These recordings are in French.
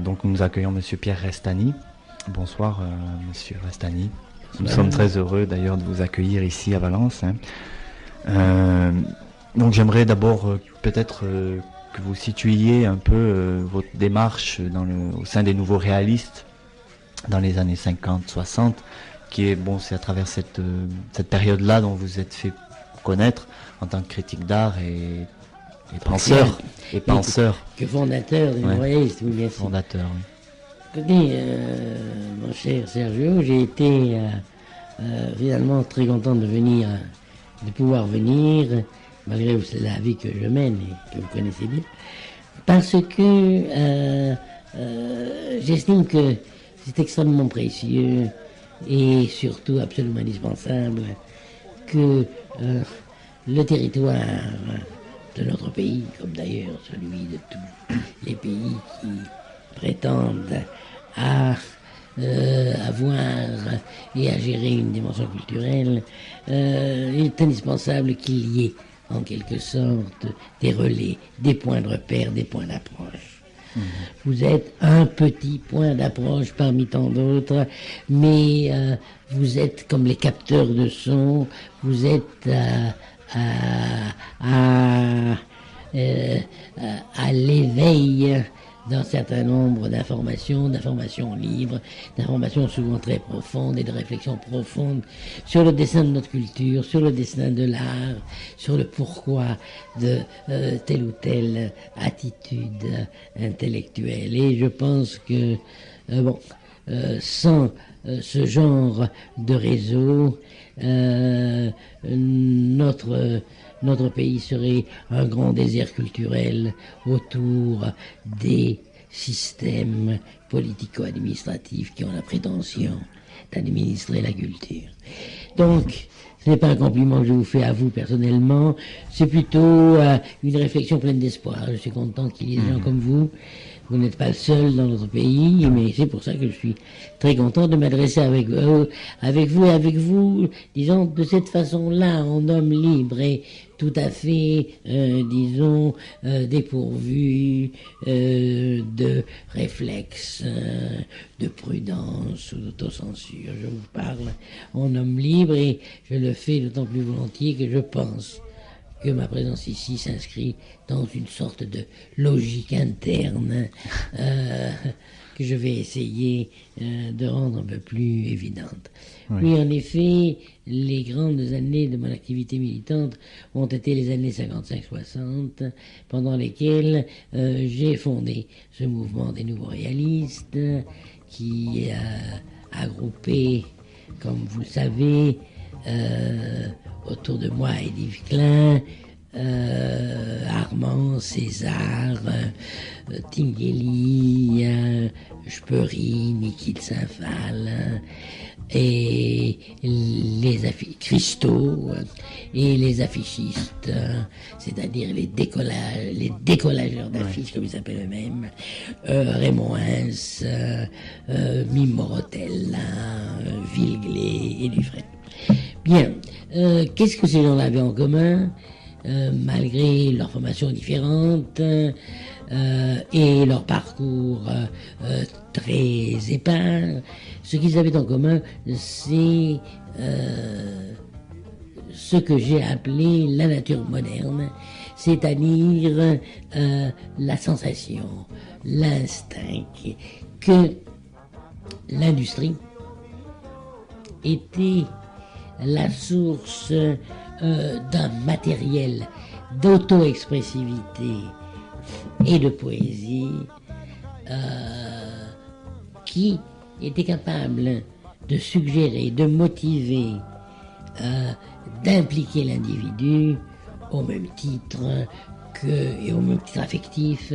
Donc nous accueillons Monsieur Pierre Restani. Bonsoir Monsieur Restani. Nous sommes très heureux d'ailleurs de vous accueillir ici à Valence. Donc j'aimerais d'abord peut-être que vous situiez un peu votre démarche au sein des nouveaux réalistes dans les années 50-60, qui est, bon, c'est à travers cette période-là dont vous êtes fait connaître en tant que critique d'art et penseur. Et penseur. Que fondateur des réalistes, oui, bien sûr. Fondateur, oui. Écoutez, mon cher Sergio, j'ai été finalement très content de pouvoir venir, malgré la vie que je mène et que vous connaissez bien, parce que j'estime que c'est extrêmement précieux et surtout absolument indispensable que le territoire de notre pays, comme d'ailleurs celui de tous les pays qui prétendent à avoir et à gérer une dimension culturelle, il est indispensable qu'il y ait en quelque sorte des relais, des points de repère, des points d'approche. Vous êtes un petit point d'approche parmi tant d'autres, mais vous êtes comme les capteurs de son, vous êtes à l'éveil d'un certain nombre d'informations libres, d'informations souvent très profondes et de réflexions profondes sur le destin de notre culture, sur le destin de l'art, sur le pourquoi de telle ou telle attitude intellectuelle. Et je pense que, sans ce genre de réseau, notre pays serait un grand désert culturel autour des systèmes politico-administratifs qui ont la prétention d'administrer la culture. Donc, ce n'est pas un compliment que je vous fais à vous personnellement, c'est plutôt une réflexion pleine d'espoir. Je suis content qu'il y ait des gens comme vous. Vous n'êtes pas le seul dans notre pays, mais c'est pour ça que je suis très content de m'adresser avec vous et avec vous, disons, de cette façon-là, en homme libre et tout à fait, dépourvu de réflexes, de prudence ou d'autocensure. Je vous parle en homme libre et je le fais d'autant plus volontiers que je pense que ma présence ici s'inscrit dans une sorte de logique interne que je vais essayer de rendre un peu plus évidente. Oui, en effet, les grandes années de mon activité militante ont été les années 55-60, pendant lesquelles j'ai fondé ce mouvement des nouveaux réalistes qui a groupé, comme vous le savez, autour de moi, Edith Klein, Armand, César, Tinguely, Speury, Nikil Saint-Phal, et les Christo et les affichistes, c'est-à-dire les décollageurs d'affiches, comme ils s'appellent eux-mêmes, Raymond Hens, Mime Morotella, Villeglé et Dufresne. Bien, qu'est-ce que ces gens-là avaient en commun, malgré leur formation différente et leur parcours très épars? Ce qu'ils avaient en commun, c'est ce que j'ai appelé la nature moderne, c'est-à-dire la sensation, l'instinct que l'industrie était la source d'un matériel d'auto-expressivité et de poésie qui était capable de suggérer, de motiver, d'impliquer l'individu au même titre et au même titre affectif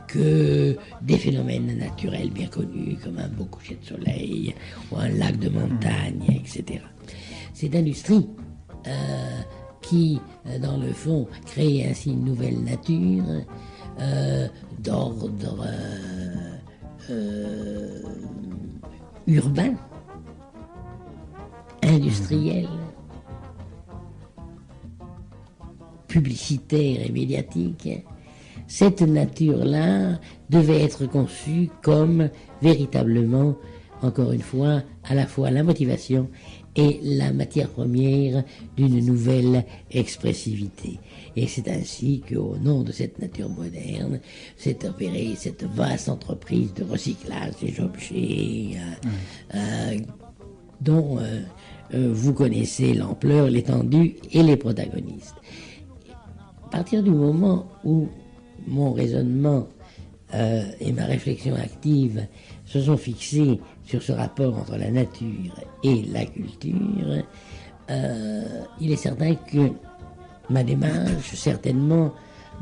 que des phénomènes naturels bien connus comme un beau coucher de soleil ou un lac de montagne, etc. Cette industrie qui, dans le fond, crée ainsi une nouvelle nature d'ordre urbain, industriel, publicitaire et médiatique, cette nature-là devait être conçue comme véritablement, encore une fois, à la fois la motivation et la matière première d'une nouvelle expressivité. Et c'est ainsi qu'au nom de cette nature moderne, s'est opérée cette vaste entreprise de recyclage des objets dont vous connaissez l'ampleur, l'étendue et les protagonistes. À partir du moment où mon raisonnement et ma réflexion active se sont fixés sur ce rapport entre la nature et la culture, il est certain que ma démarche, certainement,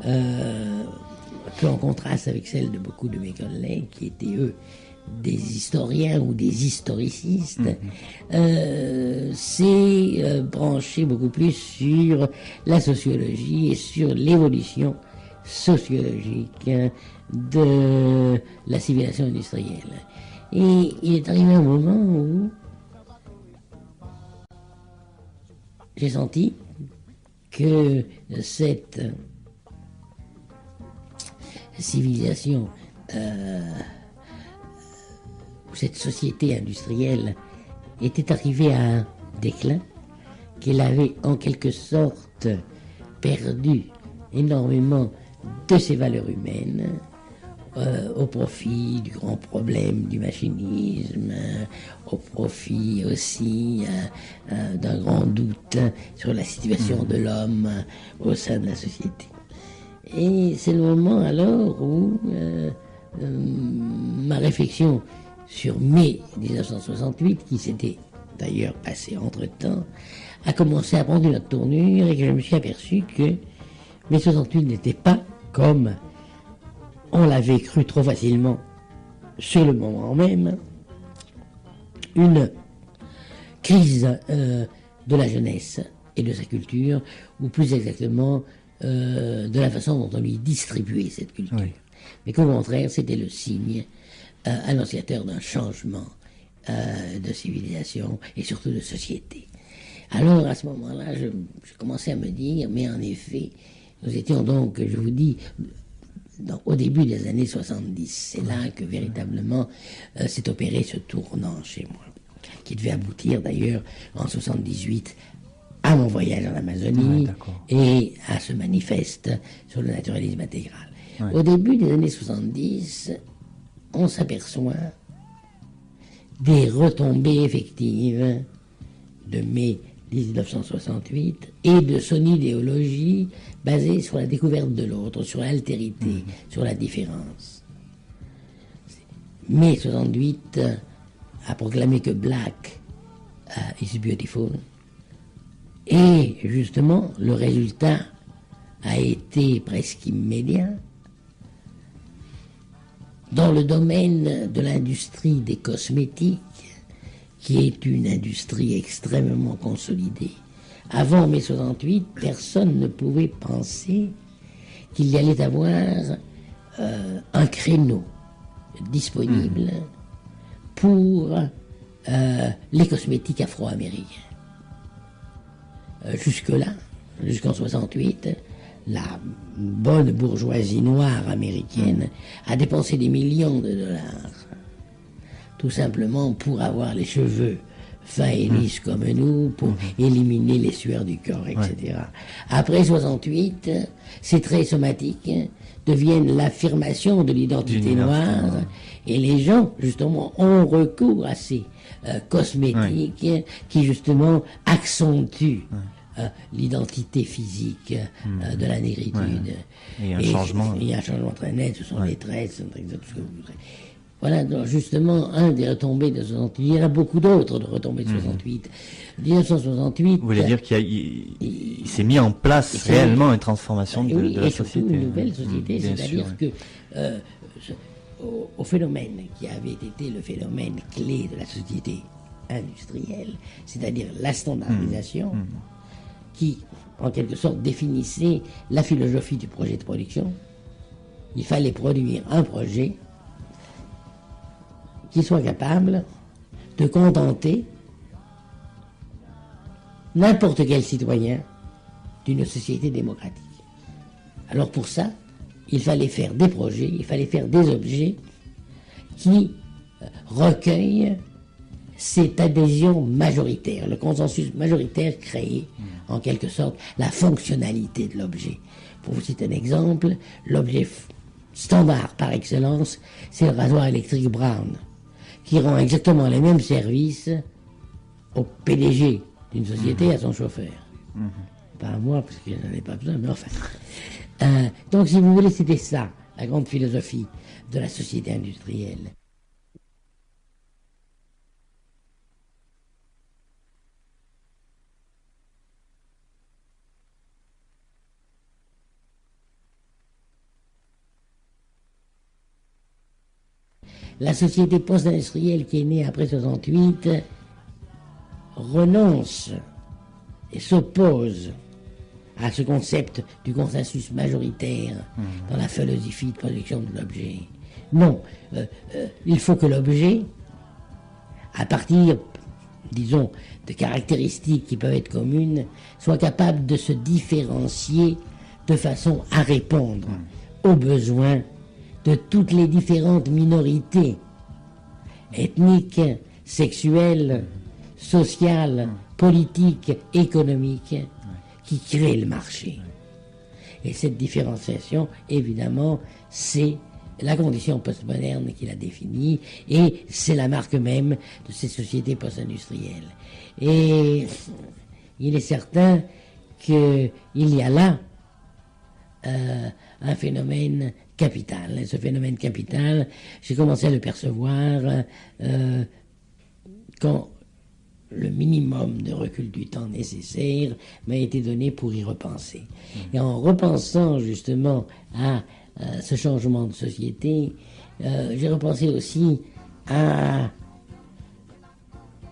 peu en contraste avec celle de beaucoup de mes collègues qui étaient, eux, des historiens ou des historicistes, s'est branché beaucoup plus sur la sociologie et sur l'évolution sociologique de la civilisation industrielle. Et il est arrivé un moment où j'ai senti que cette civilisation, cette société industrielle était arrivée à un déclin, qu'elle avait en quelque sorte perdu énormément de ses valeurs humaines au profit du grand problème du machinisme, au profit aussi d'un grand doute sur la situation de l'homme au sein de la société. Et c'est le moment alors où ma réflexion sur mai 1968, qui s'était d'ailleurs passé entre-temps, a commencé à prendre une autre tournure et que je me suis aperçu que mai 68 n'était pas comme on l'avait cru trop facilement sur le moment même, une crise de la jeunesse et de sa culture, ou plus exactement de la façon dont on lui distribuait cette culture. Oui. Mais qu'au contraire, c'était le signe annonciateur d'un changement de civilisation et surtout de société. Alors à ce moment-là, je commençais à me dire, mais en effet, nous étions donc, je vous dis, au début des années 70. C'est là que véritablement s'est opéré ce tournant chez moi, qui devait aboutir d'ailleurs en 78 à mon voyage en Amazonie et à ce manifeste sur le naturalisme intégral. Ouais. Au début des années 70, on s'aperçoit des retombées effectives de mai 1968 et de son idéologie basée sur la découverte de l'autre, sur l'altérité, sur la différence. Mai 68 a proclamé que Black is beautiful, et justement le résultat a été presque immédiat. Dans le domaine de l'industrie des cosmétiques, qui est une industrie extrêmement consolidée, avant mai 68, personne ne pouvait penser qu'il y allait avoir un créneau disponible pour les cosmétiques afro-américains. Jusque-là, jusqu'en 68, la bonne bourgeoisie noire américaine a dépensé des millions de dollars, tout simplement pour avoir les cheveux fins et lisses comme nous, pour éliminer les sueurs du corps, etc. Ouais. Après 68, ces traits somatiques deviennent l'affirmation de l'identité noire, et les gens, justement, ont recours à ces cosmétiques qui, justement, accentuent l'identité physique de la négritude. Il y a un changement. Il y a un changement très net, ce sont les traits, ce sont tout ce que vous voudrez. Voilà, donc justement, un des retombées de 68. Il y en a beaucoup d'autres de retombées de 68. 1968... Vous voulez dire qu'il s'est mis en place réellement une transformation de la société. Une nouvelle société, c'est-à-dire que au phénomène qui avait été le phénomène clé de la société industrielle, c'est-à-dire la standardisation, qui, en quelque sorte, définissait la philosophie du projet de production. Il fallait produire un projet qui soit capable de contenter n'importe quel citoyen d'une société démocratique. Alors pour ça, il fallait faire des projets, il fallait faire des objets qui recueillent cette adhésion majoritaire, le consensus majoritaire créé, en quelque sorte, la fonctionnalité de l'objet. Pour vous citer un exemple, l'objet standard par excellence, c'est le rasoir électrique Brown, qui rend exactement les mêmes services au PDG d'une société et à son chauffeur. Pas à moi, parce que je n'en ai pas besoin, mais enfin. Donc, si vous voulez, c'était ça, la grande philosophie de la société industrielle. La société post-industrielle qui est née après 68 renonce et s'oppose à ce concept du consensus majoritaire dans la philosophie de production de l'objet. Non, il faut que l'objet, à partir, disons, de caractéristiques qui peuvent être communes, soit capable de se différencier de façon à répondre aux besoins de toutes les différentes minorités ethniques, sexuelles, sociales, politiques, économiques, qui créent le marché. Et cette différenciation, évidemment, c'est la condition postmoderne qui la définit, et c'est la marque même de ces sociétés post-industrielles. Et il est certain qu'il y a là un phénomène capital. Et ce phénomène capital, j'ai commencé à le percevoir quand le minimum de recul du temps nécessaire m'a été donné pour y repenser. Et en repensant justement à ce changement de société, j'ai repensé aussi à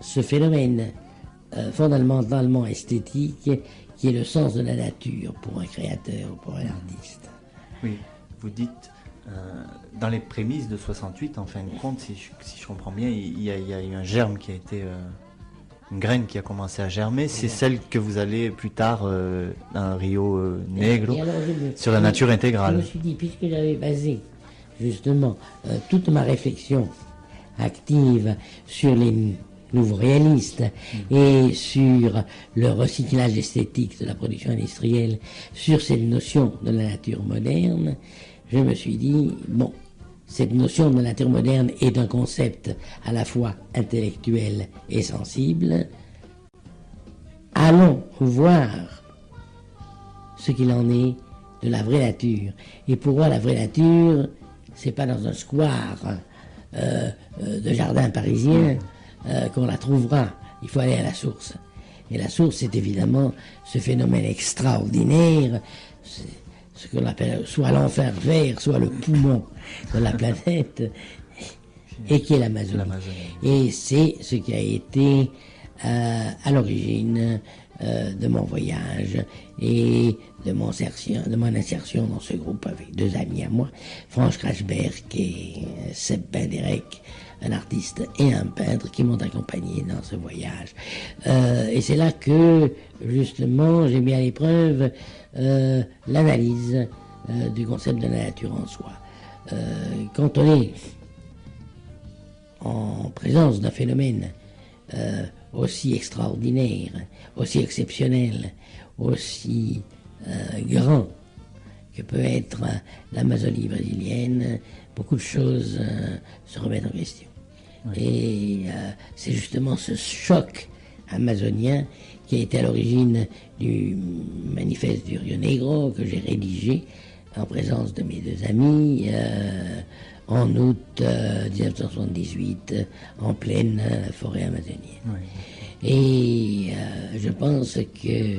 ce phénomène fondamentalement esthétique qui est le sens de la nature pour un créateur ou pour un artiste. Oui, vous dites, dans les prémices de 68, en fin de compte, si je comprends bien, il y a eu un germe qui a été... une graine qui a commencé à germer, c'est celle que vous allez plus tard dans Rio Negro, sur la nature intégrale. Je me suis dit, puisque j'avais basé justement toute ma réflexion active sur les nouveaux réalistes et sur le recyclage esthétique de la production industrielle, sur cette notion de la nature moderne, je me suis dit, bon, cette notion de la nature moderne est un concept à la fois intellectuel et sensible. Allons voir ce qu'il en est de la vraie nature. Et pour moi, la vraie nature, c'est pas dans un square de jardin parisien qu'on la trouvera. Il faut aller à la source. Et la source, c'est évidemment ce phénomène extraordinaire, ce qu'on appelle soit l'enfer vert, soit le poumon de la planète, et qui est l'Amazonie. Et c'est ce qui a été à l'origine de mon voyage et de mon insertion dans ce groupe avec deux amis à moi, Franz Krachberg et Sepp Benderek, un artiste et un peintre qui m'ont accompagné dans ce voyage. Et c'est là que, justement, j'ai mis à l'épreuve l'analyse du concept de la nature en soi. Quand on est en présence d'un phénomène aussi extraordinaire, aussi exceptionnel, aussi grand que peut être l'Amazonie brésilienne, beaucoup de choses se remettent en question. Oui. Et c'est justement ce choc amazonien qui a été à l'origine du manifeste du Rio Negro que j'ai rédigé en présence de mes deux amis en août 1978 en pleine forêt amazonienne. Oui. Et je pense que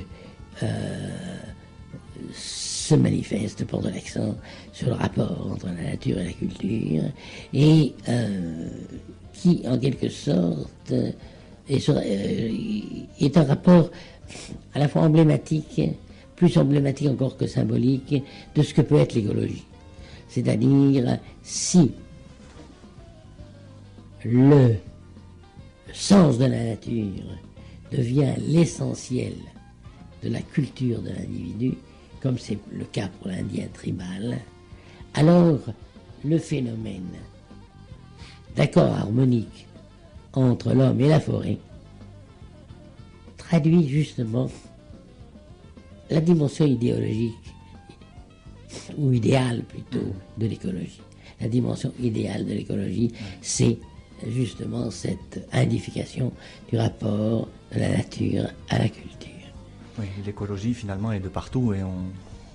ce manifeste porte l'accent sur le rapport entre la nature et la culture et qui, en quelque sorte, est un rapport à la fois emblématique, plus emblématique encore que symbolique, de ce que peut être l'écologie. C'est-à-dire, si le sens de la nature devient l'essentiel de la culture de l'individu, comme c'est le cas pour l'Indien tribal, alors le phénomène d'accord harmonique entre l'homme et la forêt traduit justement la dimension idéologique, ou idéale plutôt, de l'écologie. La dimension idéale de l'écologie, c'est justement cette indification du rapport de la nature à la culture. Oui, l'écologie finalement est de partout et on...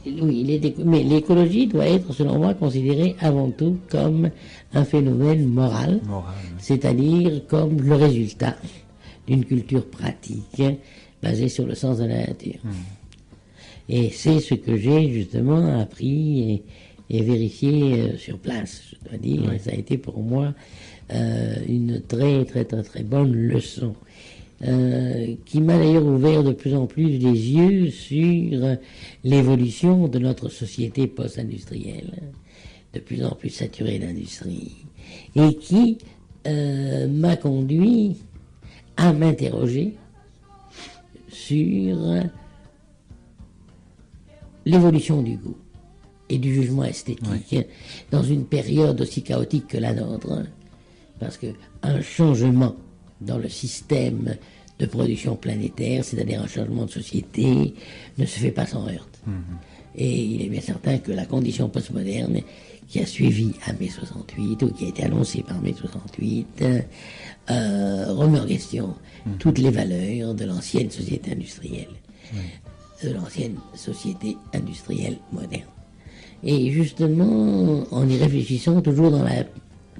Oui, mais l'écologie doit être, selon moi, considérée avant tout comme un phénomène moral, oui. C'est-à-dire comme le résultat d'une culture pratique basée sur le sens de la nature. Et c'est ce que j'ai justement appris et vérifié sur place, je dois dire. Oui. Ça a été pour moi une très bonne leçon. Qui m'a d'ailleurs ouvert de plus en plus les yeux sur l'évolution de notre société post-industrielle, de plus en plus saturée d'industrie, et qui m'a conduit à m'interroger sur l'évolution du goût et du jugement esthétique dans une période aussi chaotique que la nôtre, parce qu'un changement dans le système de production planétaire, c'est-à-dire un changement de société, ne se fait pas sans heurts. Et il est bien certain que la condition postmoderne qui a suivi à mai 68, ou qui a été annoncée par mai 68, remet en question toutes les valeurs de l'ancienne société industrielle, de l'ancienne société industrielle moderne. Et justement, en y réfléchissant toujours dans la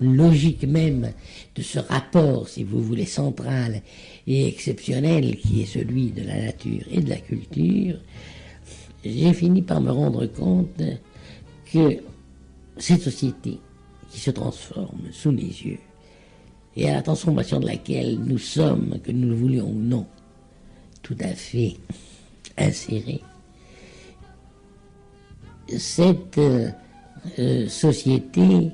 logique même de ce rapport, si vous voulez, central et exceptionnel qui est celui de la nature et de la culture, j'ai fini par me rendre compte que cette société qui se transforme sous les yeux et à la transformation de laquelle nous sommes, que nous le voulions ou non, tout à fait insérés, cette société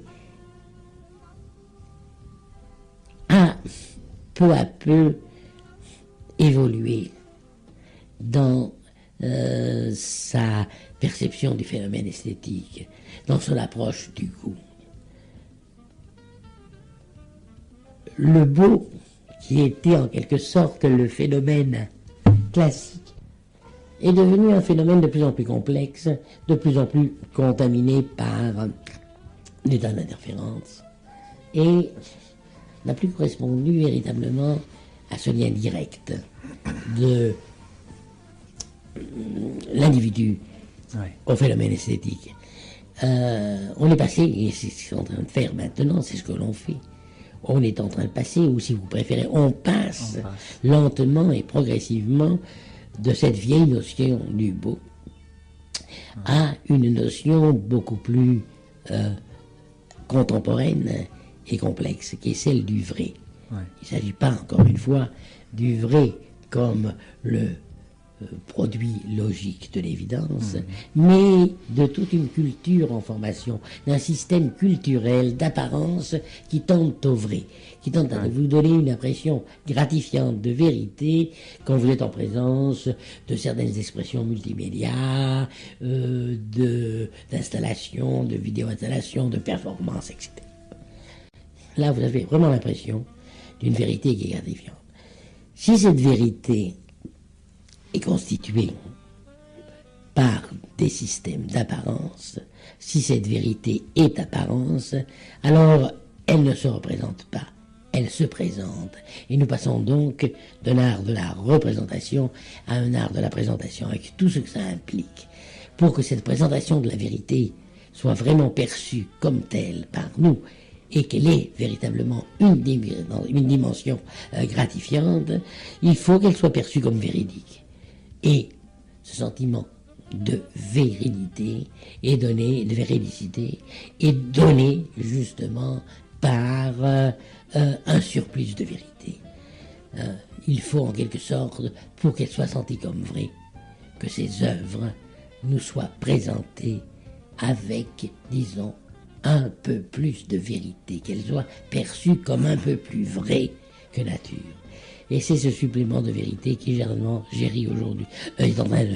a peu à peu évolué dans sa perception du phénomène esthétique, dans son approche du goût. Le beau, qui était en quelque sorte le phénomène classique, est devenu un phénomène de plus en plus complexe, de plus en plus contaminé par des tas d'interférences, et n'a plus correspondu véritablement à ce lien direct de l'individu au phénomène esthétique. On est passé, et c'est ce qu'on est en train de faire maintenant, c'est ce que l'on fait. On est en train de passer, ou si vous préférez, on passe lentement et progressivement de cette vieille notion du beau à une notion beaucoup plus contemporaine et complexe, qui est celle du vrai. Il ne s'agit pas, encore une fois, du vrai comme le produit logique de l'évidence, mais de toute une culture en formation, d'un système culturel d'apparence qui tente au vrai, qui tente à vous donner une impression gratifiante de vérité quand vous êtes en présence de certaines expressions multimédia, d'installation, de vidéo-installation, de performance, etc. Là, vous avez vraiment l'impression d'une vérité qui est gratifiante. Si cette vérité est constituée par des systèmes d'apparence, si cette vérité est apparence, alors elle ne se représente pas, elle se présente. Et nous passons donc d'un art de la représentation à un art de la présentation, avec tout ce que ça implique. Pour que cette présentation de la vérité soit vraiment perçue comme telle par nous, et qu'elle ait véritablement une dimension gratifiante, il faut qu'elle soit perçue comme véridique. Et ce sentiment de vérité est donné, de véridicité, est donné justement par un surplus de vérité. Il faut en quelque sorte, pour qu'elle soit sentie comme vraie, que ces œuvres nous soient présentées avec, disons, un peu plus de vérité, qu'elles soient perçues comme un peu plus vraies que nature. Et c'est ce supplément de vérité qui gérit aujourd'hui, est en train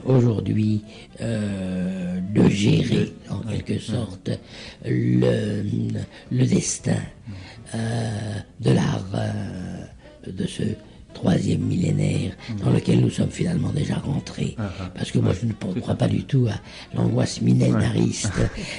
aujourd'hui de gérer en quelque sorte le destin de l'art de ce troisième millénaire dans lequel nous sommes finalement déjà rentrés. Parce que moi je ne crois pas du tout à l'angoisse millénariste,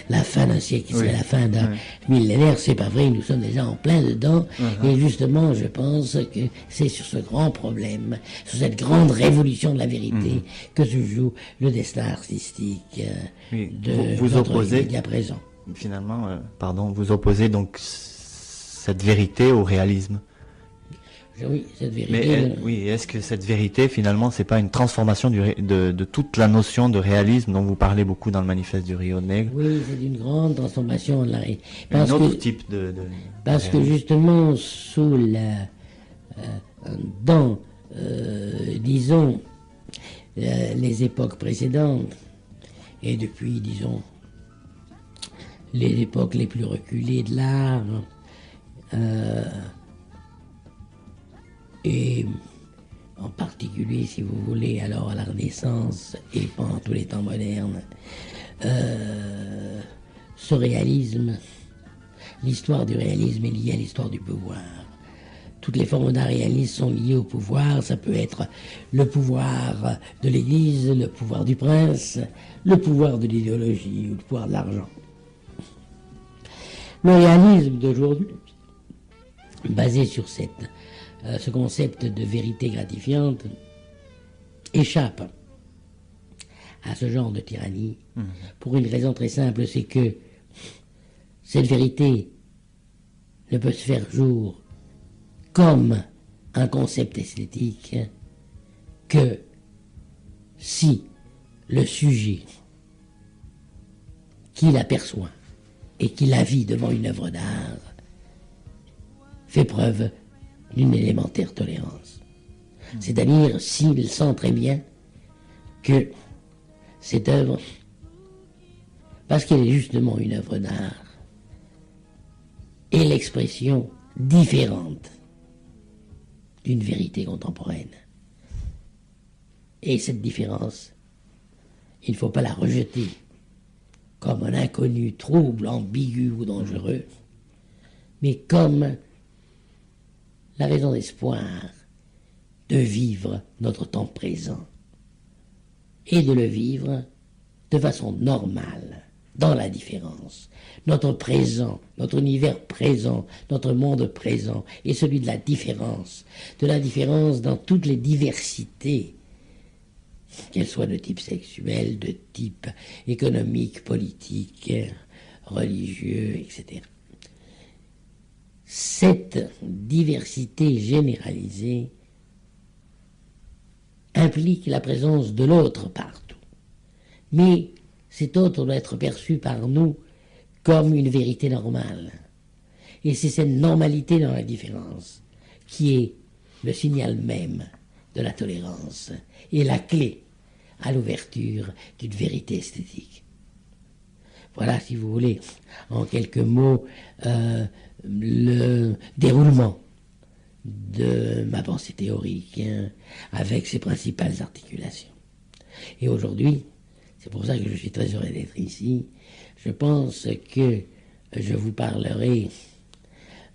la fin d'un siècle qui serait la fin d'un millénaire, c'est pas vrai, nous sommes déjà en plein dedans. Et justement je pense que c'est sur ce grand problème, sur cette grande révolution de la vérité que se joue le destin artistique de vous notre opposez, immédiat présent. Finalement, vous opposez donc cette vérité au réalisme. Oui, cette vérité. Mais est-ce que cette vérité, finalement, c'est pas une transformation de toute la notion de réalisme dont vous parlez beaucoup dans le manifeste du Rio Negro? Oui, c'est une grande transformation de la réalité. Un autre type Parce que justement, disons, les époques précédentes, et depuis, disons, les époques les plus reculées de l'art, et en particulier, si vous voulez, alors à la Renaissance et pendant tous les temps modernes, ce réalisme, l'histoire du réalisme est liée à l'histoire du pouvoir. Toutes les formes d'art réaliste sont liées au pouvoir. Ça peut être le pouvoir de l'Église, le pouvoir du prince, le pouvoir de l'idéologie ou le pouvoir de l'argent. Le réalisme d'aujourd'hui, basé sur ce concept de vérité gratifiante, échappe à ce genre de tyrannie pour une raison très simple, c'est que cette vérité ne peut se faire jour comme un concept esthétique que si le sujet qui l'aperçoit et qui la vit devant une œuvre d'art fait preuve d'une élémentaire tolérance. C'est-à-dire s'il sent très bien que cette œuvre, parce qu'elle est justement une œuvre d'art, est l'expression différente d'une vérité contemporaine. Et cette différence, il ne faut pas la rejeter comme un inconnu trouble, ambigu ou dangereux, mais comme la raison d'espoir de vivre notre temps présent et de le vivre de façon normale, dans la différence. Notre présent, notre univers présent, notre monde présent est celui de la différence dans toutes les diversités, qu'elles soient de type sexuel, de type économique, politique, religieux, etc. Cette diversité généralisée implique la présence de l'autre partout. Mais cet autre doit être perçu par nous comme une vérité normale. Et c'est cette normalité dans la différence qui est le signal même de la tolérance et la clé à l'ouverture d'une vérité esthétique. Voilà, si vous voulez, en quelques mots, le déroulement de ma pensée théorique, avec ses principales articulations. Et aujourd'hui, c'est pour ça que je suis très heureux d'être ici, je pense que je vous parlerai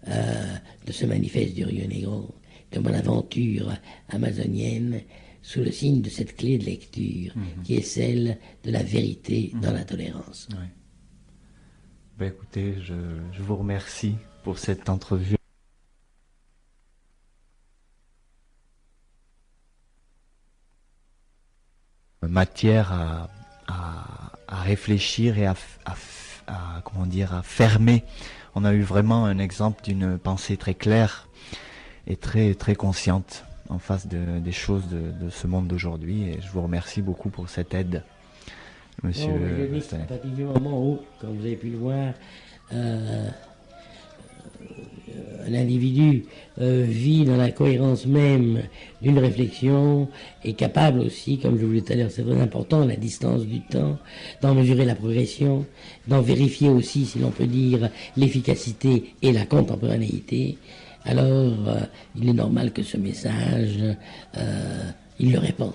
de ce manifeste du Rio Negro, de mon aventure amazonienne, sous le signe de cette clé de lecture, qui est celle de la vérité dans la tolérance. Ouais. Ben écoutez, je vous remercie pour cette entrevue. Matière à réfléchir et à fermer. On a eu vraiment un exemple d'une pensée très claire et très, très consciente en face des choses de ce monde d'aujourd'hui. Et je vous remercie beaucoup pour cette aide, monsieur. À partir du moment où, comme vous avez pu le voir, un individu vit dans la cohérence même d'une réflexion, est capable aussi, comme je vous l'ai dit tout à l'heure, c'est très important, la distance du temps, d'en mesurer la progression, d'en vérifier aussi, si l'on peut dire, l'efficacité et la contemporanéité, alors il est normal que ce message, ils le répandent.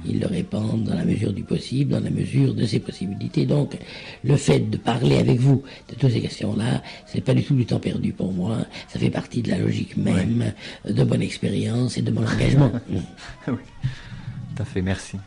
Ils le répandent dans la mesure du possible, dans la mesure de ses possibilités. Donc, le fait de parler avec vous de toutes ces questions-là, c'est pas du tout du temps perdu pour moi. Ça fait partie de la logique même de bonne expérience et de bon engagement. Oui, tout à fait, merci.